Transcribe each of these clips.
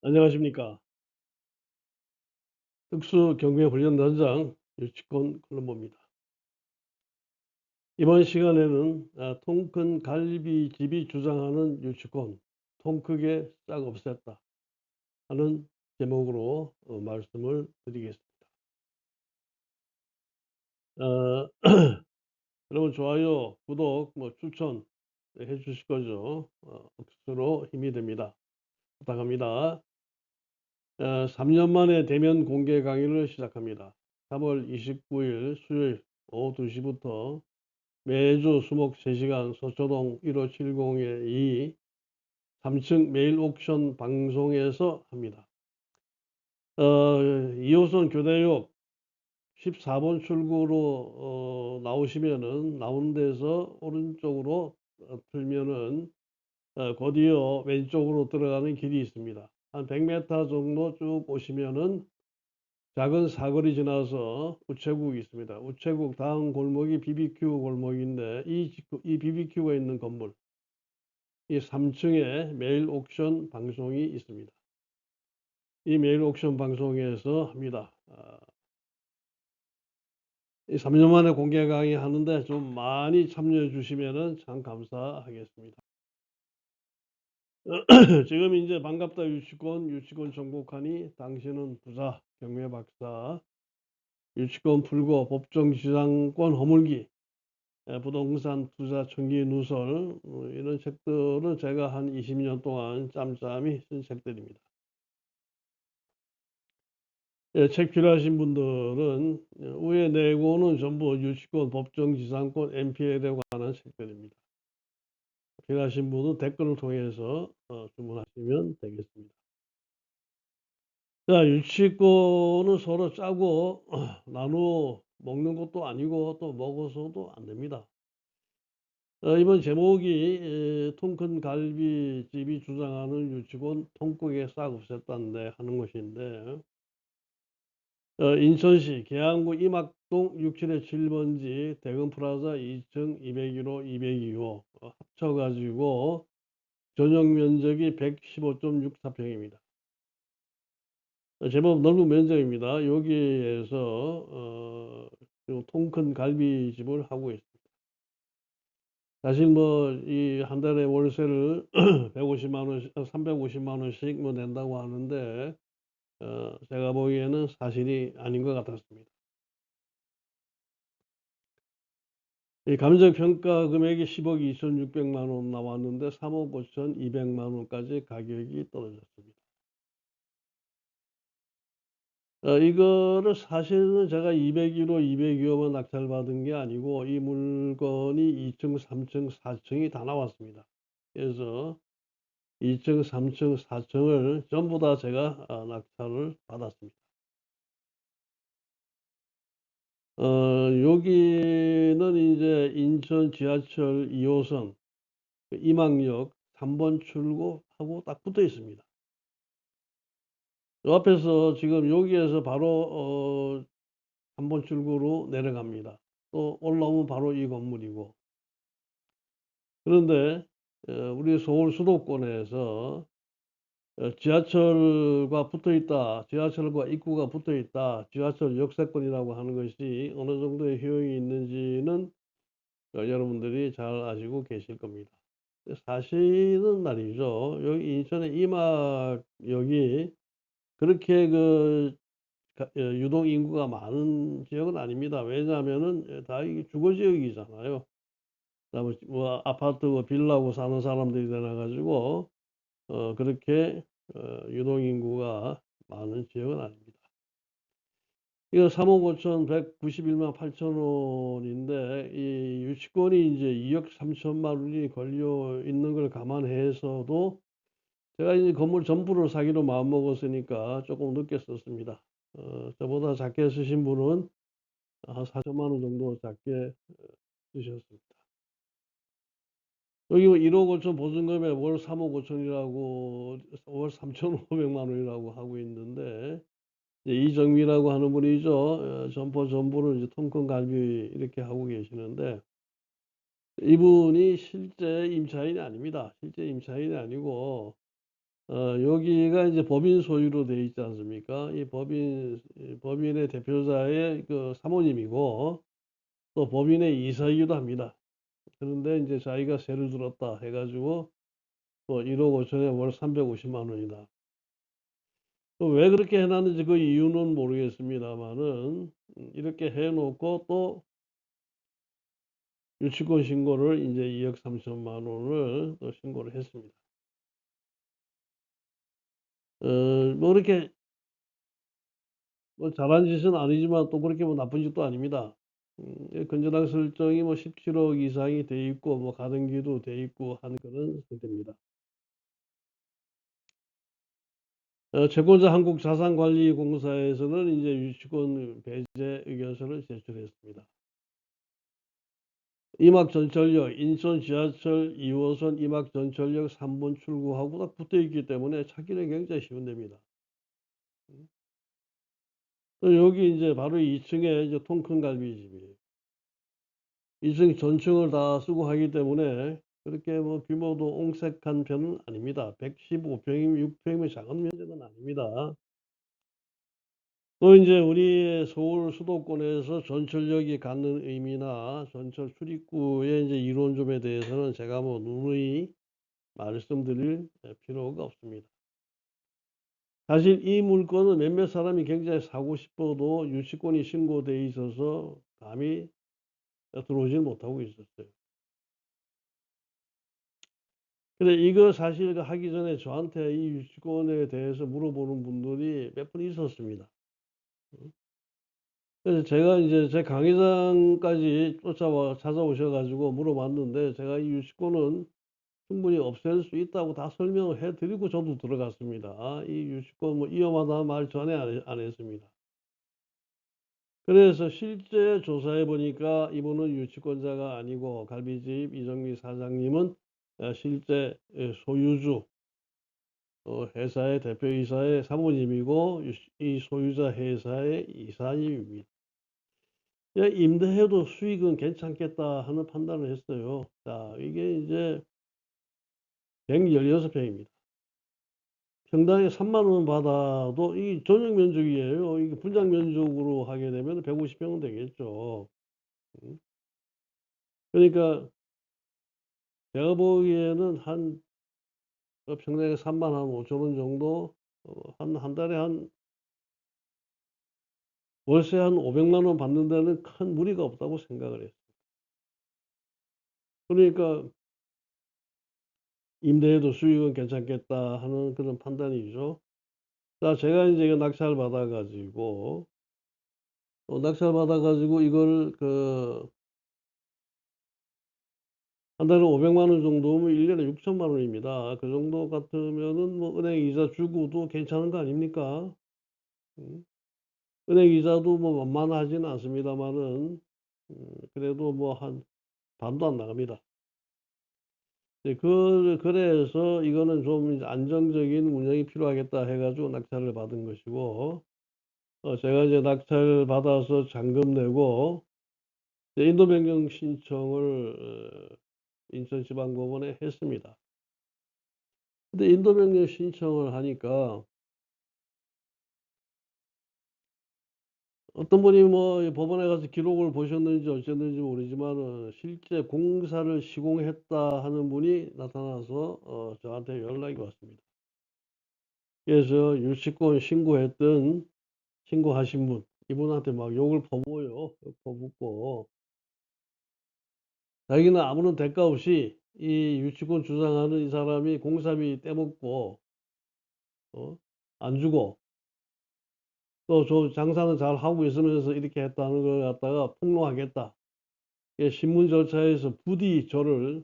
안녕하십니까. 특수경비훈련단장 유치권 콜럼보입니다. 이번 시간에는 통큰 갈비집이 주장하는 유치권, 통 크게 싹 없앴다 하는 제목으로 말씀을 드리겠습니다. 어, 여러분 좋아요, 구독, 추천 해주실 거죠? 스스로 힘이 됩니다. 부탁합니다. 3년 만에 대면 공개 강의를 시작합니다. 3월 29일 수요일 오후 2시부터 매주 수목 3시간 서초동 1570-2 3층 메일 옥션 방송에서 합니다. 2호선 교대역 14번 출구로 나오시면은 나온 데서 오른쪽으로 틀면은 곧이어 왼쪽으로 들어가는 길이 있습니다. 한 100m 정도 쭉 오시면은 작은 사거리 지나서 우체국이 있습니다. 우체국 다음 골목이 BBQ 골목인데 이 BBQ가 있는 건물 이 3층에 메일 옥션 방송이 있습니다. 이 메일 옥션 방송에서 합니다. 이 3년 만에 공개 강의 하는데 좀 많이 참여해 주시면 참 감사하겠습니다. 지금 이제 반갑다 유치권 정복하니 당신은 부자 경매 박사 유치권 풀고 법정 지상권 허물기 부동산 투자 청기 누설 이런 책들은 제가 한 20년 동안 짬짬이 쓴 책들입니다. 책 필요하신 분들은 위에 내고는 전부 유치권, 법정 지상권, NPL에 관한 책들입니다. 필요하신 분은 댓글을 통해서 주문하시면 되겠습니다. 자, 유치권은 서로 짜고 나누어 먹는 것도 아니고 또 먹어서도 안 됩니다. 이번 제목이 통큰 갈비집이 주장하는 유치권 통크게 싹 없앴다는데 하는 것인데 인천시 계양구 이막동 677번지 대금프라자 2층 201호 202호 합쳐가지고 전용 면적이 115.64평입니다. 제법 넓은 면적입니다. 여기에서 통큰 갈비집을 하고 있습니다. 사실 이 한 달에 월세를 150만 원씩, 350만 원씩 낸다고 하는데 제가 보기에는 사실이 아닌 것 같았습니다. 이 감정평가 금액이 10억 2,600만 원 나왔는데 3억 5,200만 원까지 가격이 떨어졌습니다. 이거를 사실은 제가 201호, 202호만 낙찰받은 게 아니고 이 물건이 2층, 3층, 4층이 다 나왔습니다. 그래서 2층, 3층, 4층을 전부 다 제가 낙찰을 받았습니다. 여기는 이제 인천 지하철 2호선 이망역 3번 출구하고 딱 붙어 있습니다. 요 앞에서 지금 여기에서 바로 3번 출구로 내려갑니다. 또 올라오면 바로 이 건물이고. 그런데 우리 서울 수도권에서 지하철과 붙어 있다, 지하철과 입구가 붙어 있다, 지하철 역세권이라고 하는 것이 어느 정도의 효용이 있는지는 여러분들이 잘 아시고 계실 겁니다. 사실은 말이죠. 여기 인천의 이막역이 그렇게 유동 인구가 많은 지역은 아닙니다. 왜냐하면은 다 이게 주거 지역이잖아요. 그다음에 아파트, 빌라고 사는 사람들이 되나 가지고 그렇게 유동 인구가 많은 지역은 아닙니다. 이거 3억 5,191만 8천 원인데 이 유치권이 이제 2억 3천만 원이 걸려 있는 걸 감안해서도 제가 이제 건물 전부를 사기로 마음먹었으니까 조금 늦게 썼습니다. 저보다 작게 쓰신 분은 한 4천만 원 정도 작게 쓰셨습니다. 여기 1억 5천 보증금에 월 3억 5천이라고 월 3,500만 원이라고 하고 있는데 이정미라고 하는 분이죠. 점포 전부를 이제 통큰 갈비 이렇게 하고 계시는데 이분이 실제 임차인이 아닙니다. 실제 임차인이 아니고 여기가 이제 법인 소유로 돼 있지 않습니까? 이 법인의 대표자의 그 사모님이고 또 법인의 이사이기도 합니다. 그런데 이제 자기가 세를 들었다 해 가지고 뭐 1억 5천에 월 350만 원이다. 또 왜 그렇게 해 놨는지 그 이유는 모르겠습니다마는 이렇게 해 놓고 또 유치권 신고를 인제 2억 3천만 원을 또 신고를 했습니다. 뭐 그렇게 뭐 잘한 짓은 아니지만 또 그렇게 뭐 나쁜 짓도 아닙니다. 건전한 설정이 뭐 17억 이상이 돼 있고 뭐 가등기도 돼 있고 하는 그런 상태입니다. 채권자 한국자산관리공사에서는 인제 유치권 배제 의견서를 제출했습니다. 이막전철역 인천 지하철 2 호선 이막전철역 3번 출구하고 딱 붙어 있기 때문에 찾기는 굉장히 쉬운 데입니다. 또 여기 인제 바로 2 층에 이제 통큰 갈비집이에요. 2층 전층을 다 쓰고 하기 때문에 그렇게 뭐 규모도 옹색한 편은 아닙니다. 115 평이면 6 평이면 작은 면적은 아닙니다. 또 인제 우리 서울 수도권에서 전철역이 갖는 의미나 전철 출입구의 인제 이론점에 대해서는 제가 뭐 누누이 말씀드릴 필요가 없습니다. 사실 이 물건은 몇몇 사람이 굉장히 사고 싶어도 유치권이 신고돼 있어서 감히 들어오지는 못하고 있었어요. 근데 이거 사실 그 하기 전에 저한테 이 유치권에 대해서 물어보는 분들이 몇 분 있었습니다. 음. 그래서 제가 인제 제 강의장까지 찾아오셔 가지고 물어봤는데 제가 이 유치권은 충분히 없앨 수 있다고 다 설명을 해 드리고 저도 들어갔습니다. 이 유치권 뭐 위험하다는 말 전혀 안 했습니다. 그래서 실제 조사해 보니까 이분은 유치권자가 아니고 갈비집 이정미 사장님은 실제 소유주 회사의 대표이사의 사모님이고 이 소유자 회사의 이사님입니다. 임대해도 수익은 괜찮겠다 하는 판단을 했어요. 자, 이게 이제 116 평입니다. 평당에 3만 원 받아도 이 전용 면적이에요. 이게 분양 면적으로 하게 되면 150 평은 되겠죠. 음. 그러니까 제가 보기에는 한 평당에 3만 한 5천 원 정도 한 달에 한 월세 한 500만 원 받는 데는 큰 무리가 없다고 생각을 해요. 그러니까 '임대해도 수익은 괜찮겠다.' 하는 그런 판단이죠. 자, 제가 인제 이거 낙찰 받아 가지고 이거를 한 달에 500만 원 정도면 1 년에 6천만 원입니다. 그 정도 같으면은 뭐 은행 이자 주고도 괜찮은 거 아닙니까? 음. 은행 이자도 뭐 만만하지는 않습니다마는 그래도 뭐 한 반도 안 나갑니다. 네, 그래서 이거는 좀 이제 '안정적인 운영이 필요하겠다.' 해 가지고 낙찰을 받은 것이고 제가 이제 낙찰 받아서 잔금 내고 이제 인도 변경 신청을 인천지방법원에 했습니다. 근데 인도 변경 신청을 하니까 어떤 분이 뭐 이 법원에 가서 기록을 보셨는지 어쨌는지 모르지만은 실제 공사를 시공했다 하는 분이 나타나서 저한테 연락이 왔습니다. 그래서 유치권 신고하신 분 이분한테 막 욕을 퍼부어요. 욕 퍼붓고 자기는 아무런 대가 없이 이 유치권 주장하는 이 사람이 공사비 떼먹고 어 안 주고 또 저 장사는 잘하고 있으면서 이렇게 했다는 걸 갖다가 폭로하겠다. 예, 신문 절차에서 부디 저를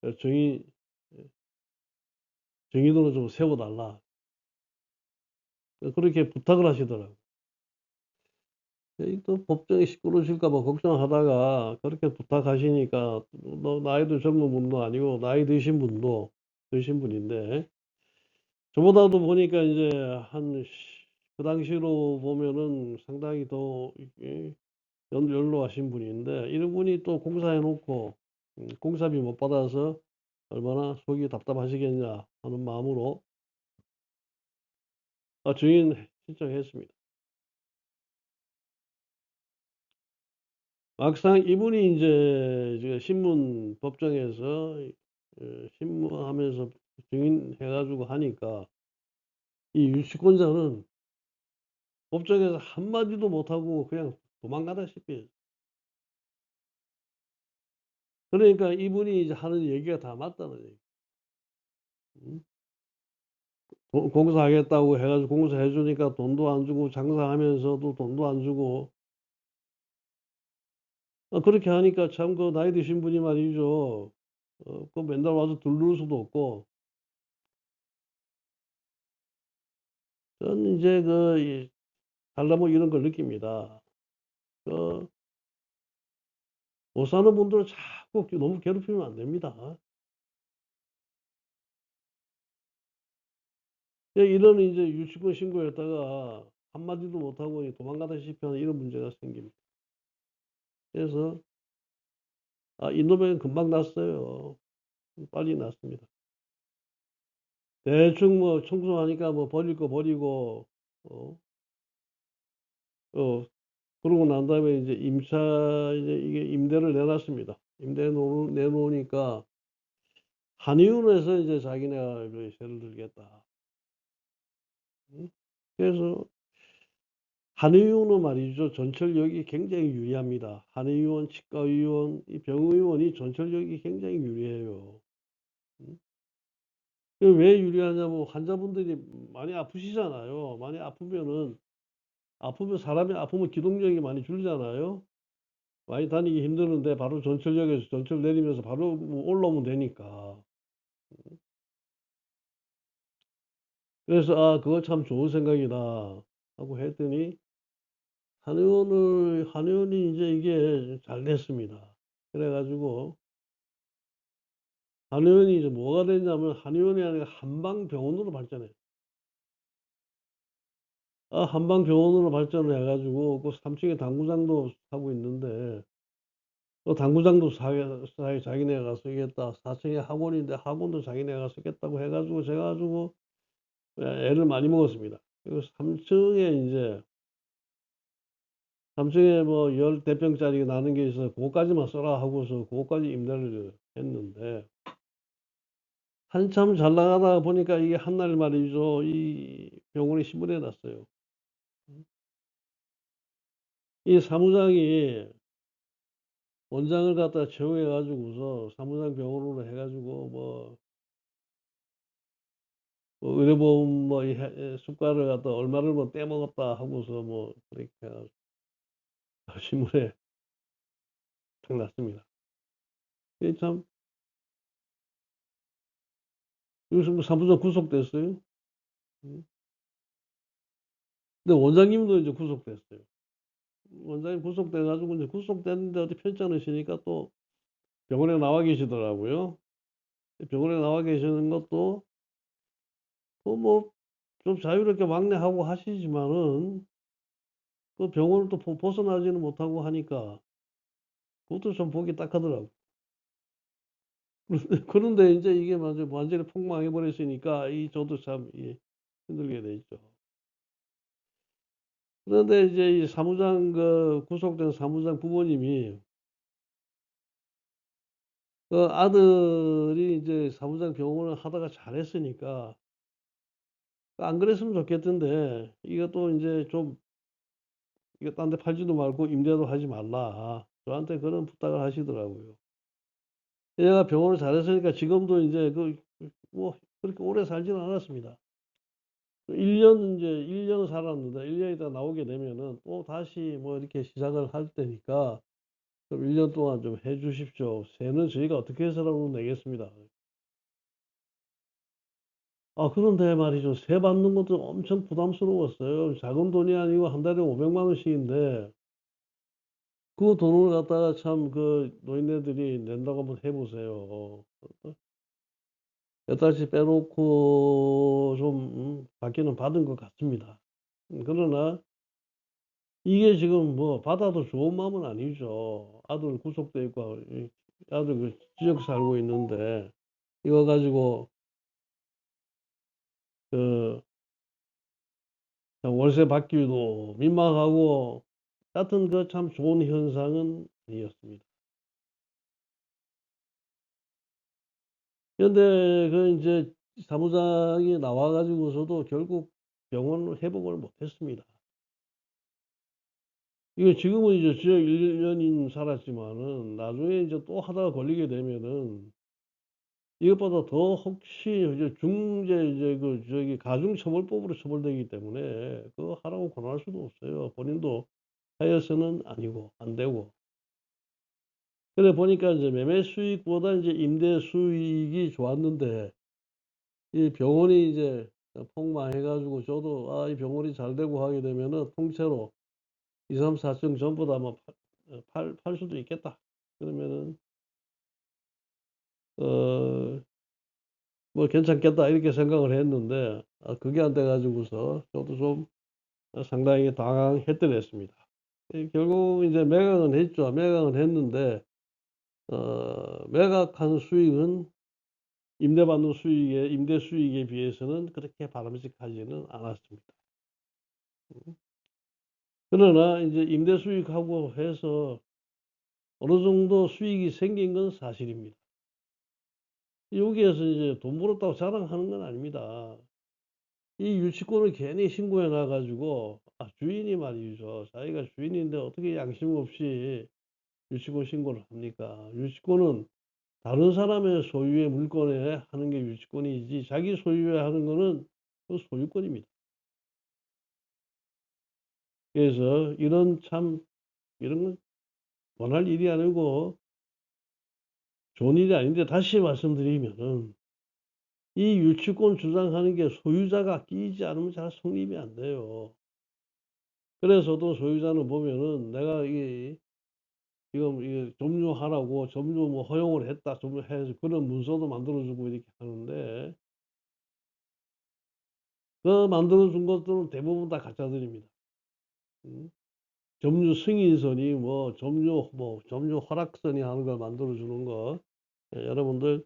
어 정의 정의로는 좀 세워 달라. 그렇게 부탁을 하시더라고요. 또 법정이 시끄러워질까 봐 걱정하다가 그렇게 부탁하시니까 나이도 젊은 분도 아니고 나이 드신 분인데 저보다도 보니까 인제 한 그 당시로 보면은 상당히 더 이 연로하신 분인데 이런 분이 또 공사해 놓고 공사비 못 받아서 얼마나 속이 답답하시겠냐 하는 마음으로 증인 신청했습니다. 막상 이분이 인제 신문 법정에서 신문하면서 증인 해 가지고 하니까 이 유치권자는 법정에서 한마디도 못하고 그냥 도망가다시피 했어요. 그러니까 이분이 이제 하는 얘기가 다 맞다는 얘기. 음. 공사하겠다고 해 가지고 공사해 주니까 돈도 안 주고 장사하면서도 돈도 안 주고 그렇게 하니까 참 그 나이 드신 분이 말이죠. 그 맨날 와서 들를 수도 없고 저는 인제 이 살다 이런 걸 느낍니다. 그 못 사는 분들을 자꾸 너무 괴롭히면 안 됩니다. 이런 인제 유치권 신고했다가 한마디도 못하고 도망가다시피 하는 이런 문제가 생깁니다. 그래서 인도병은 금방 났어요. 빨리 났습니다. 대충 청소하니까 버릴 거 버리고 어 어 그러고 난 다음에 이제 이제 이게 임대를 내 놨습니다. 내 놓으니까 한의원에서 이제 자기네가 그 세를 들겠다. 음. 그래서 한의원은 말이죠. 전철역이 굉장히 유리합니다. 한의원, 치과의원, 이 병의원이 전철역이 굉장히 유리해요. 음. 왜 유리하냐면 환자분들이 많이 아프시잖아요. 많이 아프면 사람이 아프면 기동력이 많이 줄잖아요. 많이 다니기 힘드는데 바로 전철역에서 전철 내리면서 바로 올라오면 되니까. 그래서 '아 그거 참 좋은 생각이다.' 하고 했더니 한의원이 인제 이게 잘 됐습니다. 그래 가지고 한의원이 이제 뭐가 됐냐면 한의원이 아니라 한방병원으로 발전해요. 한방병원으로 발전을 해 가지고 그 3 층에 당구장도 하고 있는데 당구장도 자기네가 쓰겠다. 4 층에 학원인데 학원도 자기네가 쓰겠다고 해 가지고 재 가지고 애를 많이 먹었습니다. 그리고 3 층에 인제 3 층에 10 평짜리 나는 게 있어서 "고거까지만 써라." 하고서 고거까지 임대를 했는데 한참 잘 나가다가 보니까 이게 한날 말이죠. 이 병원에 신문에 났어요. 음. 이 사무장이 원장을 갖다가 채용해 가지고서 사무장 병원으로 해 가지고 의료보험 이 수가를 갖다 얼마를 떼먹었다 하고서 그렇게 해 가지고 신문에 딱 났습니다. 이게 참 요즘 사무장 구속됐어요. 음. 근데 원장님도 이제 구속됐어요. 원장님 구속돼 가지고 이제 구속됐는데 어디 편찮으시니까 또 병원에 나와 계시더라고요. 병원에 나와 계시는 것도 좀 자유롭게 왕래하고 하시지만은 그 병원을 또 벗어나지는 못하고 하니까 그것도 좀 보기 딱하더라고요. 그런데 인제 이게 완전히 폭망해 버렸으니까 저도 참 힘들게 돼 있죠. 그런데 이제 이 사무장 구속된 사무장 부모님이 아들이 인제 사무장 병원을 하다가 잘했으니까 안 그랬으면 좋겠던데 이것도 인제 좀 "이거 딴 데 팔지도 말고 임대도 하지 말라." 저한테 그런 부탁을 하시더라고요. 얘가 병원을 잘했으니까 지금도 인제 그렇게 오래 살지는 않았습니다. 1 년 살았는데 1년 있다가 나오게 되면은 또다시 이렇게 시작을 할 테니까 좀 1년 동안 좀 해 주십시오. 세는 저희가 어떻게 해서라도 내겠습니다. 그런데 말이죠. 세 받는 것도 엄청 부담스러웠어요. 작은 돈이 아니고 한 달에 500만 원씩인데 그 돈을 갖다가 참 노인네들이 낸다고 한번 해 보세요. 몇 달씩 빼 놓고 좀 받기는 받은 것 같습니다. 그러나 이게 지금 받아도 좋은 마음은 아니죠. 아들 구속돼 있고 아들 지역 살고 있는데 이거 가지고 그 월세 받기도 민망하고 하여튼 그 참 좋은 현상은 아니었습니다. 그런데 그 인제 사무장이 나와 가지고서도 결국 병원을 회복을 못 했습니다. 이게 지금은 이제 저 1 년인 살았지만은 나중에 인제 또 하다가 걸리게 되면은 이것보다 더 혹시 이제 중죄 이제 그 저기 가중처벌법으로 처벌되기 때문에 그거 하라고 권할 수도 없어요. 본인도 하여서는 아니고 안 되고. 그래 보니까 이제 매매 수익보다 이제 임대 수익이 좋았는데 이 병원이 이제 폭망해 가지고 저도 이 병원이 잘 되고 하게 되면은 통째로 2-3 4층 전부 다 뭐 팔 수도 있겠다. 그러면은 어 뭐 '괜찮겠다.' 이렇게 생각을 했는데 그게 안 돼 가지고서 저도 좀 상당히 당황했더랬습니다. 결국 이제 매각은 했죠. 매각은 했는데 매각한 수익은 임대받는 수익에 임대 수익에 비해서는 그렇게 바람직하지는 않았습니다. 그러나 인제 임대 수익하고 해서 어느 정도 수익이 생긴 건 사실입니다. 여기에서 이제 돈 벌었다고 자랑하는 건 아닙니다. 이 유치권을 괜히 신고해 놔 가지고 주인이 말이죠. 자기가 주인인데 어떻게 양심 없이 유치권 신고를 합니까? 유치권은 다른 사람의 소유의 물건에 하는 게 유치권이지 자기 소유에 하는 거는 그 소유권입니다. 그래서 이런 건 원할 일이 아니고 좋은 일이 아닌데 다시 말씀드리면은 이 유치권 주장하는 게 소유자가 끼이지 않으면 잘 성립이 안 돼요. 그래서도 소유자는 보면은 내가 이게 지금 이게 점유하라고 점유 뭐 허용을 했다 점유해서 그런 문서도 만들어 주고 이렇게 하는데 그 만들어 준 것들은 대부분 다 가짜들입니다. 음. 점유 승인서니 뭐 점유 허락서니 하는 걸 만들어 주는 거. 여러분들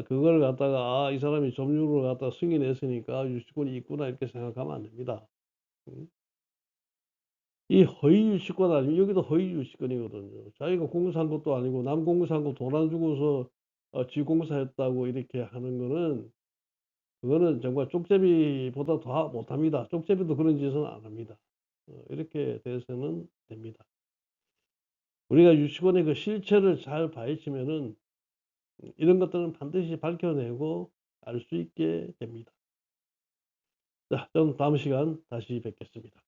그걸 갖다가 '아 이 사람이 점유를 갖다가 승인했으니까 유치권이 있구나.' 이렇게 생각하면 안 됩니다. 음. 이 허위 유치권 아니면 여기도 허위 유치권이거든요. 자기가 공사한 것도 아니고 남 공사한 거 돈 안 주고서 지 공사했다고 이렇게 하는 거는 그거는 정말 쪽제비보다 더 못합니다. 쪽제비도 그런 짓은 안 합니다. 이렇게 돼서는 됩니다. 우리가 유치원의 그 실체를 잘 파헤치면은 이런 것들은 반드시 밝혀내고 알 수 있게 됩니다. 자, 좀 다음 시간 다시 뵙겠습니다.